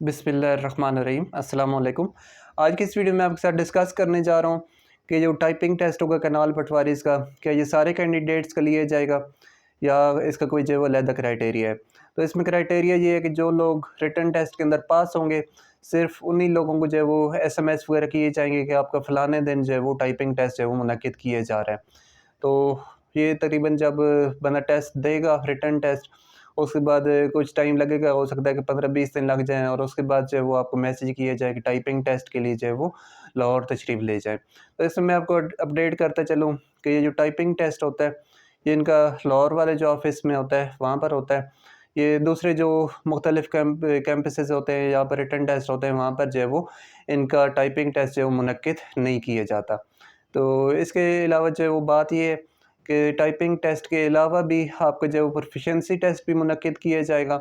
बिस्मिल्लाहिर्रहमानिर्रहीम अस्सलाम वालेकुम। आज की इस वीडियो में आपके साथ डिस्कस करने जा रहा हूँ कि जो टाइपिंग टेस्ट होगा कैनाल पटवारीज़ का, क्या ये सारे कैंडिडेट्स का लिया जाएगा या इसका कोई जो है वो अलग क्राइटेरिया है। तो इसमें क्राइटेरिया ये है कि जो लोग रिटन टेस्ट के अंदर पास होंगे, सिर्फ उन्हीं लोगों को जो है वो SMS वगैरह किए जाएंगे कि आपका फ़लाने दिन जो है वो टाइपिंग टेस्ट जो है वो मुनक्किद किए जा रहा है। तो ये तकरीबन जब बंदा टेस्ट देगा रिटन टेस्ट, उसके बाद कुछ टाइम लगेगा, हो सकता है कि 15-20 दिन लग जाएँ और उसके बाद जो है वो आपको मैसेज किया जाए कि टाइपिंग टेस्ट के लिए जो है वो लाहौर तशरीफ़ ले जाएँ। तो इसमें मैं आपको अपडेट करता चलूँ कि ये जो टाइपिंग टेस्ट होता है, ये इनका लाहौर वाले जो ऑफ़िस में होता है, वहाँ पर होता है। ये दूसरे जो मुख्तलिफ़ कैंपसेस होते हैं, यहाँ पर रिटन टेस्ट होते हैं, वहाँ पर जो है वो इनका टाइपिंग टेस्ट जो है वो मुनक्किद नहीं किया जाता। तो इसके अलावा जो है वो बात ये है कि टाइपिंग टेस्ट के अलावा भी आपका जो प्रोफिशिएंसी टेस्ट भी मुनक्किद किया जाएगा।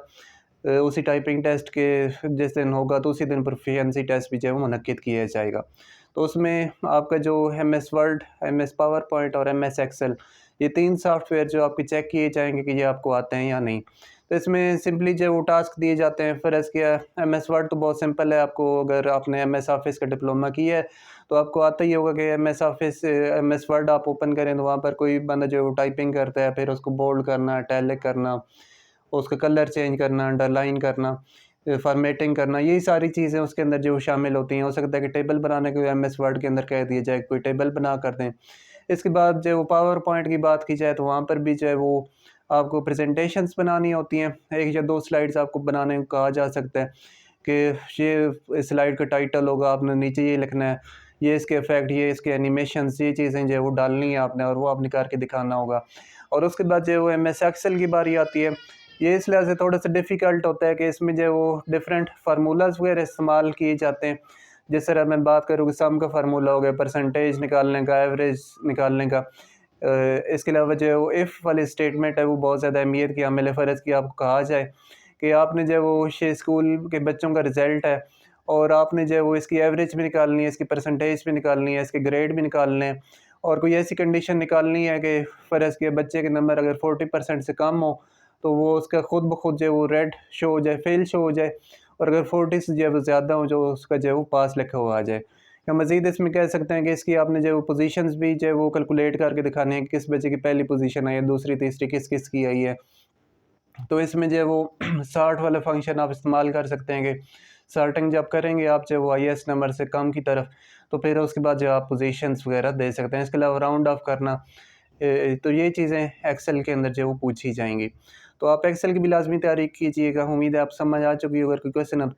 उसी टाइपिंग टेस्ट के जिस दिन होगा तो उसी दिन प्रोफिशिएंसी टेस्ट भी जो है वो मुनक्किद किया जाएगा। तो उसमें आपका जो MS word, MS power point और MS एक्सेल, ये 3 सॉफ्टवेयर जो आपके चेक किए जाएँगे कि ये आपको आते हैं या नहीं। तो इसमें सिंपली जो वो टास्क दिए जाते हैं, फ़र्ज़ क्या है, MS वर्ड तो बहुत सिंपल है। आपको अगर आपने MS ऑफ़िस का डिप्लोमा किया है तो आपको आता ही होगा कि MS ऑफ़िस MS वर्ड आप ओपन करें तो वहाँ पर कोई बंदा जो है वो टाइपिंग करता है, फिर उसको बोल्ड करना, इटैलिक करना, उसका कलर चेंज करना, अंडरलाइन करना, फ़ॉर्मेटिंग करना, यही सारी चीज़ें उसके अंदर जो शामिल होती हैं। हो सकता है कि टेबल बनाने को MS वर्ड के अंदर कह दिया जाए, कोई टेबल बना कर दें। इसके बाद जो पावर पॉइंट की बात की जाए तो वहाँ पर भी जो है वो आपको प्रेज़ेंटेशंस बनानी होती हैं। 1 या 2 स्लाइड्स आपको बनाने को कहा जा सकता है कि ये स्लाइड का टाइटल होगा, आपने नीचे ये लिखना है, ये इसके इफ़ेक्ट, ये इसके एनिमेशंस, ये चीज़ें जो है वो डालनी है आपने और वो आपने करके दिखाना होगा। और उसके बाद जो है वो MS एक्सेल की बारी आती है। ये इस लिहाज़ से थोड़ा-सा डिफ़िकल्ट होता है कि इसमें जो है वो डिफरेंट फ़ार्मूलाज़ वगैरह इस्तेमाल किए जाते हैं। जिस तरह मैं बात करूँ कि सम का फ़ार्मूला हो गया, परसेंटेज निकालने का, एवरेज निकालने का। इसके अलावा जो है वो इफ़ वाली स्टेटमेंट है वो बहुत ज़्यादा अहमियत की हामिल है। फ़र्ज़ कि आपको कहा जाए कि आपने जो है वो स्कूल के बच्चों का रिज़ल्ट है और आपने जो है वो इसकी एवरेज भी निकालनी है, इसकी परसेंटेज भी निकालनी है, इसके ग्रेड भी निकालने हैं और कोई ऐसी कंडीशन निकालनी है कि फ़र्ज़ कि बच्चे के नंबर अगर 40% से कम हो तो वो उसका खुद ब खुद जो है वो रेड शो हो जाए, फेल शो हो जाए और अगर 40 से जो है वो ज़्यादा हो, जो उसका जो है वो पास लिखा हुआ आ जाए। या मज़ीद इसमें कह सकते हैं कि इसकी आपने जो है वो पोज़ीशंस भी जो है वो कैलकुलेट करके दिखाने हैं कि किस बच्चे की पहली पोज़ीशन आई है, दूसरी, तीसरी किस-किस की आई है। तो इसमें जो है वो सॉर्ट वाला फ़ंक्शन आप इस्तेमाल कर सकते हैं कि सॉर्टिंग जब करेंगे आप जो है वो हाईएस्ट नंबर से कम की तरफ, तो फिर उसके बाद जो है आप पोज़ीशंस वगैरह दे सकते हैं। इसके अलावा राउंड ऑफ करना, तो ये चीज़ें एक्सेल के अंदर जो है वो पूछी जाएँगी। तो आप एक्सेल की भी लाज़मी तैयारी कीजिएगा। उम्मीद है आप समझ आ चुकी होगी। अगर कोई क्वेश्चन है तो